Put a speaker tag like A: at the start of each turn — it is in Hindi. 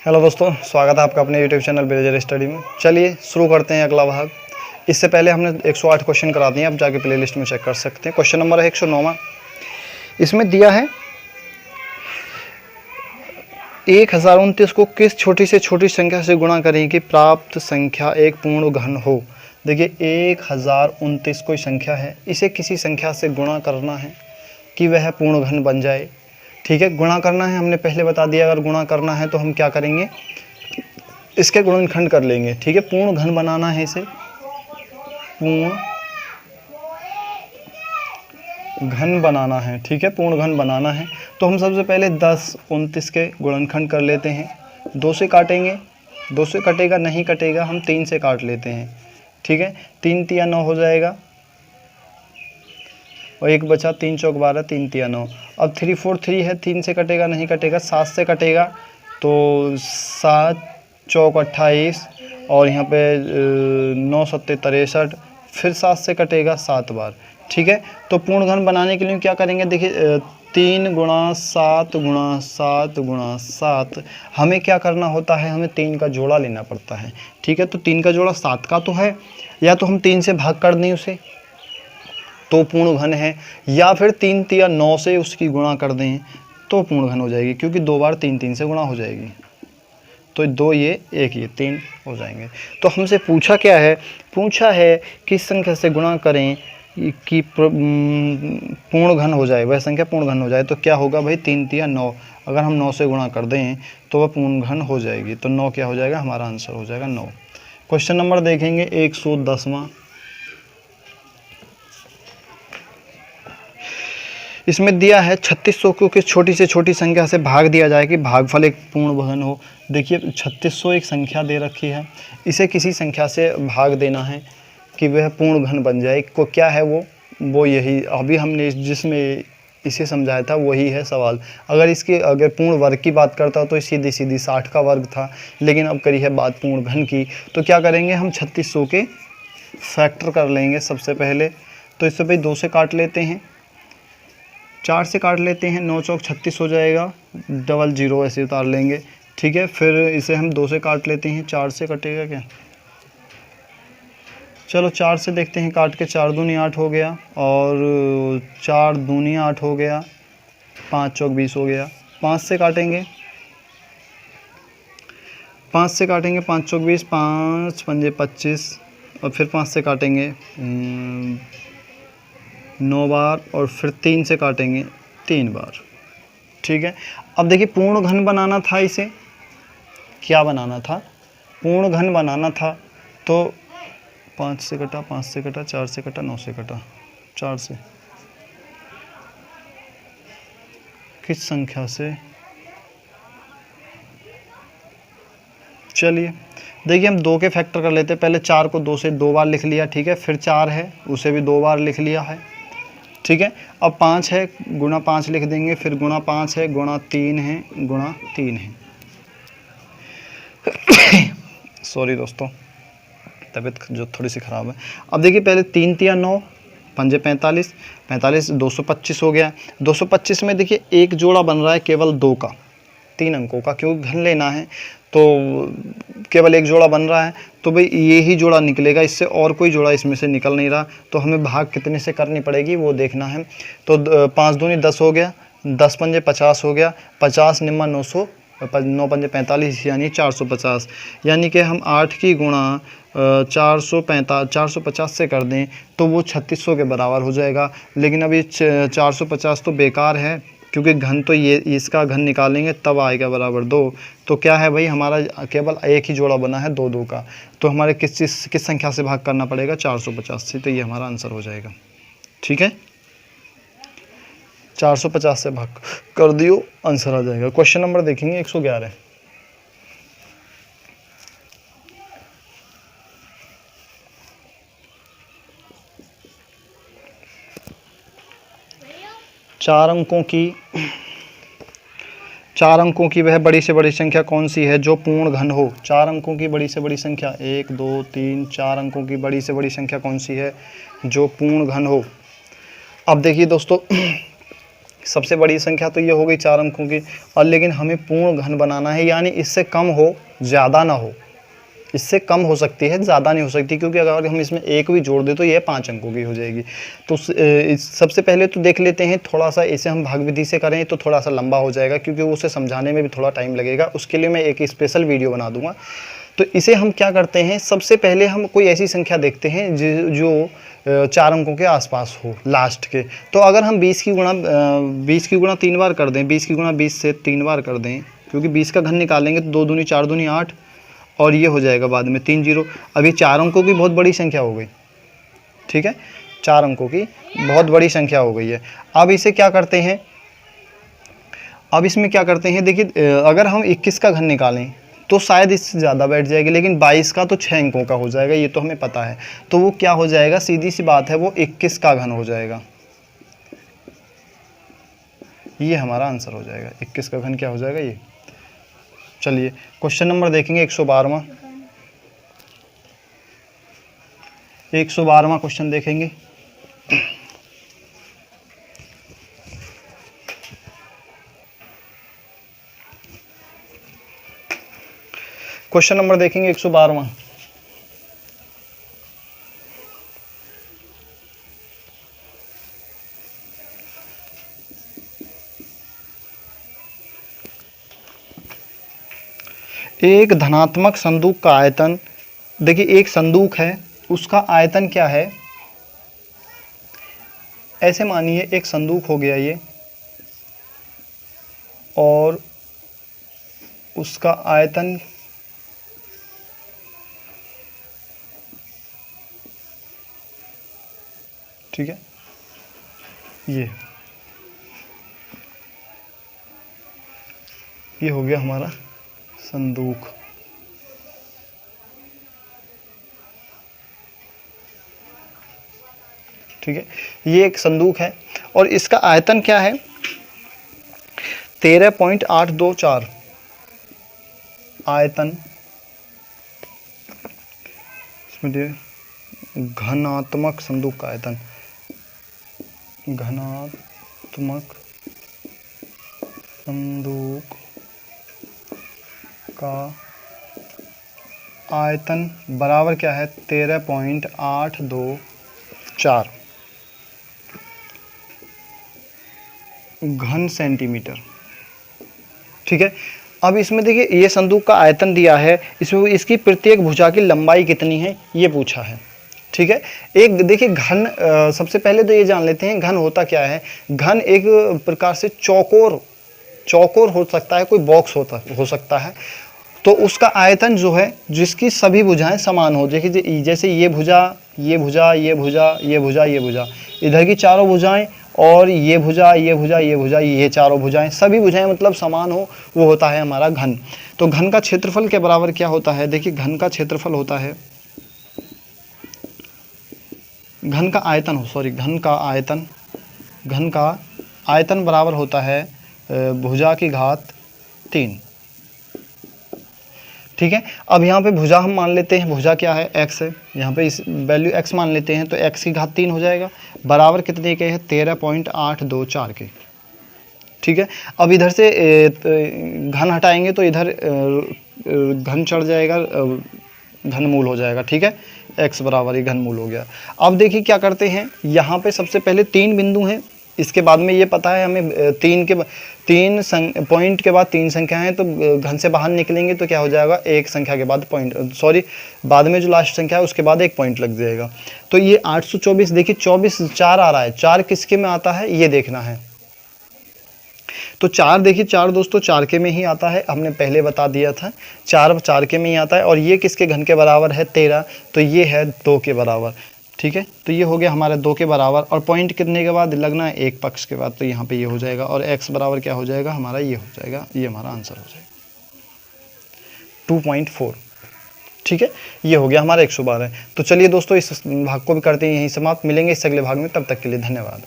A: हेलो दोस्तों, स्वागत है आपका अपने यूट्यूब चैनल ब्रिलियर स्टडी में। चलिए शुरू करते हैं अगला भाग। इससे पहले हमने 108 क्वेश्चन करा दिए, आप जाके प्लेलिस्ट में चेक कर सकते हैं। क्वेश्चन नंबर है 109। इसमें दिया है 1029 को किस छोटी से छोटी संख्या से गुणा करें कि प्राप्त संख्या एक पूर्ण घन हो। देखिए 1029 कोई संख्या है, इसे किसी संख्या से गुणा करना है कि वह पूर्ण घन बन जाए। ठीक है, गुणा करना है, हमने पहले बता दिया। अगर गुणा करना है तो हम क्या करेंगे, इसके गुणनखंड कर लेंगे। ठीक है, पूर्ण घन बनाना है, इसे पूर्ण घन बनाना है। ठीक है, पूर्ण घन बनाना है तो हम सबसे पहले 10 29 के गुणनखंड कर लेते हैं। 2 से काटेंगे, 2 से कटेगा नहीं, कटेगा, हम 3 से काट लेते हैं। ठीक है, 3 तिया 9 हो जाएगा और एक बचा, 3 चौक 12, 3 तिया 9। अब 3 4 3 है, 3 से कटेगा नहीं, कटेगा, 7 से कटेगा तो 7 चौक 28 और यहाँ पे 9 सत्ते 63, फिर 7 से कटेगा 7 बार। ठीक है, तो पूर्ण घन बनाने के लिए क्या करेंगे, देखिए 3 गुणा 7 गुणा 7 गुणा 7, हमें क्या करना होता है, हमें 3 का जोड़ा लेना पड़ता है। ठीक है, तो 3 का जोड़ा 7 का तो है, या तो हम 3 से भाग कर दें उसे तो पूर्ण घन है, या फिर 3 तिया 9 से उसकी गुणा कर दें तो पूर्ण घन हो जाएगी, क्योंकि 2 बार 3 3 से गुणा हो जाएगी। तो 2 ये 1 ये 3 हो जाएंगे। तो हमसे पूछा क्या है, पूछा है किस संख्या से गुणा करें कि पूर्ण घन हो जाए, वह संख्या पूर्ण घन हो जाए। तो क्या होगा भाई, 3 तिया 9, अगर हम 9 से गुणा कर दें तो वह पूर्ण घन हो जाएगी। तो 9 क्या हो जाएगा, हमारा आंसर हो जाएगा 9। क्वेश्चन नंबर देखेंगे 110वां। इसमें दिया है 3600 को किस छोटी से छोटी संख्या से भाग दिया जाए कि भागफल एक पूर्ण घन हो। देखिए 3600 एक संख्या दे रखी है, इसे किसी संख्या से भाग देना है कि वह पूर्ण घन बन जाए। को क्या है वो यही अभी हमने जिसमें इसे समझाया था वही है सवाल। अगर पूर्ण वर्ग की बात करता तो सीधी सीधी 60 का वर्ग था, लेकिन अब करी है बात पूर्ण घन की। तो क्या करेंगे, हम 3600 के फैक्टर कर लेंगे सबसे पहले। तो इससे भाई 2 से काट लेते हैं, 4 से काट लेते हैं, 9 चौक 36 हो जाएगा, डबल 0 ऐसे उतार लेंगे। ठीक है, फिर इसे हम 2 से काट लेते हैं, 4 से कटेगा क्या, चलो 4 से देखते हैं काट के, 4 दूनी 8 हो गया और 4 दूनी 8 हो गया, 5 चौक 20 हो गया। 5 से काटेंगे, 5 से काटेंगे, 5 चौक 20, 5 पंजे 25 और फिर 5 से काटेंगे 9 बार और फिर 3 से काटेंगे 3 बार। ठीक है, अब देखिए पूर्ण घन बनाना था, इसे क्या बनाना था, पूर्ण घन बनाना था। तो 5 से कटा, 5 से कटा, 4 से कटा, 9 से कटा, 4 से किस संख्या से, चलिए देखिए हम 2 के फैक्टर कर लेते हैं। पहले 4 को 2 से 2 बार लिख लिया, ठीक है, फिर 4 है उसे भी 2 बार लिख लिया है। ठीक है, अब 5 है, गुणा 5 लिख देंगे, फिर गुणा 5 है, गुणा 3 है, गुणा 3 है। सॉरी दोस्तों, तबीयत जो थोड़ी सी ख़राब है। अब देखिए पहले 3 तिया 9, पंजे 45, 45 225 हो गया। 225 में देखिए एक जोड़ा बन रहा है केवल 2 का, 3 अंकों का, क्योंकि घन लेना है तो केवल एक जोड़ा बन रहा है। तो भाई ये ही जोड़ा निकलेगा, इससे और कोई जोड़ा इसमें से निकल नहीं रहा। तो हमें भाग कितने से करनी पड़ेगी वो देखना है। तो 5 दूनी 10 हो गया, 10 पंजे 50 हो गया, 50 निम्मा 900, 9 पंजे 45 यानी 450। यानी कि हम 8 की गुणा 450 से कर दें तो वो 3600 के बराबर हो जाएगा। लेकिन अभी 450 तो बेकार है, क्योंकि घन तो ये इसका घन निकालेंगे तब आएगा बराबर 2। तो क्या है भाई, हमारा केवल एक ही जोड़ा बना है 2 2 का। तो हमारे किस संख्या से भाग करना पड़ेगा, 450 से। तो ये हमारा आंसर हो जाएगा। ठीक है, 450 से भाग कर दियो, आंसर आ जाएगा। क्वेश्चन नंबर देखेंगे 111। चार अंकों की वह बड़ी से बड़ी संख्या कौन सी है जो पूर्ण घन हो। 4 अंकों की बड़ी से बड़ी संख्या, 1 2 3 4 अंकों की बड़ी से बड़ी संख्या कौन सी है जो पूर्ण घन हो। अब देखिए दोस्तों सबसे बड़ी संख्या तो ये हो गई 4 अंकों की। और लेकिन हमें पूर्ण घन बनाना है, यानी इससे कम हो, ज़्यादा ना हो। इससे कम हो सकती है, ज़्यादा नहीं हो सकती, क्योंकि अगर हम इसमें एक भी जोड़ दें तो ये 5 अंकों की हो जाएगी। तो सबसे पहले तो देख लेते हैं, थोड़ा सा इसे हम भाग विधि से करें तो थोड़ा सा लंबा हो जाएगा, क्योंकि उसे समझाने में भी थोड़ा टाइम लगेगा। उसके लिए मैं एक स्पेशल वीडियो बना दूंगा। तो इसे हम क्या करते हैं, सबसे पहले हम कोई ऐसी संख्या देखते हैं जो 4 अंकों के आसपास हो लास्ट के। तो अगर हम 20 की गुणा 3 बार कर दें, 20 की गुणा 20 से 3 बार कर दें, क्योंकि 20 का घन निकालेंगे तो 2 दूनी 4 दूनी 8, और ये हो जाएगा बाद में 3 0। अभी 4 अंकों की बहुत बड़ी संख्या हो गई, ठीक है, 4 अंकों की बहुत बड़ी संख्या हो गई है। अब इसे क्या करते हैं, अब इसमें क्या करते हैं, देखिए अगर हम 21 का घन निकालें तो शायद इससे ज़्यादा बैठ जाएगी, लेकिन 22 का तो 6 अंकों का हो जाएगा, ये तो हमें पता है। तो वो क्या हो जाएगा, सीधी सी बात है, वो 21 का घन हो जाएगा। ये हमारा आंसर हो जाएगा, 21 का घन क्या हो जाएगा ये। चलिए क्वेश्चन नंबर देखेंगे 112वां। 112वां क्वेश्चन देखेंगे। क्वेश्चन नंबर देखेंगे 112वां। एक धनात्मक संदूक का आयतन, देखिए एक संदूक है, उसका आयतन क्या है। ऐसे मानिए एक संदूक हो गया ये, और उसका आयतन ठीक है, ये हो गया हमारा संदूक। ठीक है, ये एक संदूक है और इसका आयतन क्या है, 13.824 आयतन। इसमें घनात्मक संदूक का आयतन, घनात्मक संदूक का आयतन बराबर क्या है, 13.824 घन सेंटीमीटर। ठीक है, अब इसमें देखिए ये संदूक का आयतन दिया है, इसमें इसकी प्रत्येक भुजा की लंबाई कितनी है ये पूछा है। ठीक है, एक देखिए घन, सबसे पहले तो ये जान लेते हैं घन होता क्या है। घन एक प्रकार से चौकोर हो सकता है, कोई बॉक्स हो सकता है। तो उसका आयतन जो है, जिसकी सभी भुजाएं समान हो, देखिए जैसे ये भुजा, ये भुजा, ये भुजा, ये भुजा, ये भुजा, इधर की चारों भुजाएं, और ये भुजा, ये भुजा, ये भुजा, ये चारों भुजाएं, सभी भुजाएं मतलब समान हो, वो होता है हमारा घन। तो घन का क्षेत्रफल के बराबर क्या होता है, देखिए घन का क्षेत्रफल होता है, घन का आयतन बराबर होता है भुजा की घात 3। ठीक है, अब यहाँ पे भुजा हम मान लेते हैं, भुजा क्या है, x है, यहाँ पे इस वैल्यू x मान लेते हैं, तो x की घात 3 हो जाएगा, बराबर कितने के है, 13.824 के। ठीक है, अब इधर से घन हटाएंगे तो इधर घन चढ़ जाएगा, घनमूल हो जाएगा। ठीक है, x बराबर ही घनमूल हो गया। अब देखिए क्या करते हैं, यहाँ पे सबसे पहले 3 बिंदु हैं, इसके बाद में ये पता है हमें 3 पॉइंट के बाद 3 संख्या है, तो घन से बाहर निकलेंगे तो क्या हो जाएगा, एक संख्या के बाद बाद में जो लास्ट संख्या है उसके बाद एक पॉइंट लग जाएगा। तो ये 824, देखिए 24 4 आ रहा है, 4 किसके में आता है ये देखना है। तो 4 देखिए, 4 दोस्तों 4 के में ही आता है, हमने पहले बता दिया था, 4 के में ही आता है। और ये किसके घन के बराबर है, 13, तो ये है 2 के बराबर। ठीक है, तो ये हो गया हमारे 2 के बराबर, और पॉइंट कितने के बाद लगना है, एक पक्ष के बाद, तो यहाँ पे ये हो जाएगा, और x बराबर क्या हो जाएगा हमारा, ये हो जाएगा, ये हमारा आंसर हो जाएगा 2.4। ठीक है, ये हो गया हमारा 112। तो चलिए दोस्तों इस भाग को भी करते हैं यहीं समाप्त, मिलेंगे इस अगले भाग में, तब तक के लिए धन्यवाद।